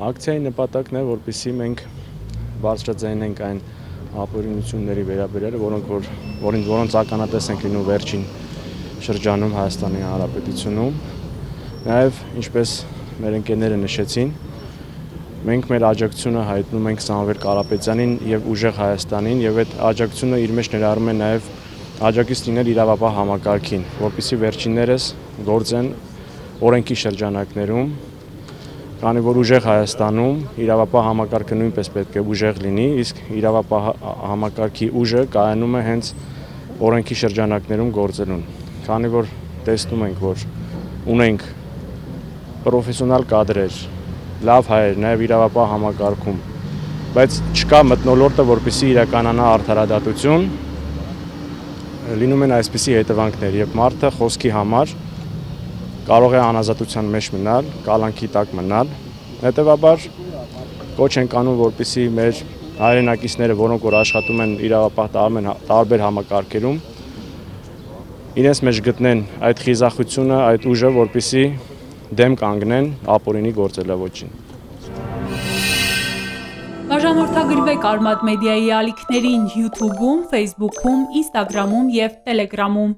Ակցիայի նպատակն է, որպեսզի մենք բարձրաձայնենք այն ապօրինությունների վերաբերյալ, որոնց ականատես ենք լինում վերջին շրջանում Հայաստանի Հանրապետությունում։ Նաև, ինչպես մեր ընկերները նշեցին, մենք մեր աջակցությունը հայտնում ենք Սամվել Կարապետյանին եւ ուժեղ Հայաստանին, եւ այդ աջակցությունը իր մեջ ներառում է նաև աջակից լինել իրավապահ համակարգին, որպեսզի վերջիններս գործեն օրենքի շրջանակներում, քանի որ ուժեղ Հայաստանում իրավապահ համակարգը նույնպես պետք է ուժեղ լինի, իսկ իրավապահ համակարգի ուժը կայանում է հենց օրենքի շրջանակներում գործելուն։ Քանի որ տեսնում ենք, որ ունենք պրոֆեսիոնալ կադրեր, լավ հայեր, նաև իրավապահ համակարգում, բայց չկա մթնոլորտը, որպեսզի իրականանա արդարադատություն, լինում են այսպիսի հետևանքներ, երբ մարդը խոսքի համար կարող է անազատության մեջ մնալ, կալանքի տակ մնալ, հետևաբար կոչ ենք անում, որպեսզի մեր հայրենակիցները, որոնք որ աշխատում են իրավապահ տարբեր համակարգերում, իրենց մեջ գտնեն այդ խիզախությունը, այդ ուժը, որպեսզի դեմ կանգնեն ապօրինի գործելավոճին։ Բաժանորդագրվեք Արմադ մեդիայի ալիքներին YouTube-ում, Facebook-ում, Instagram-ում և Telegram-ում։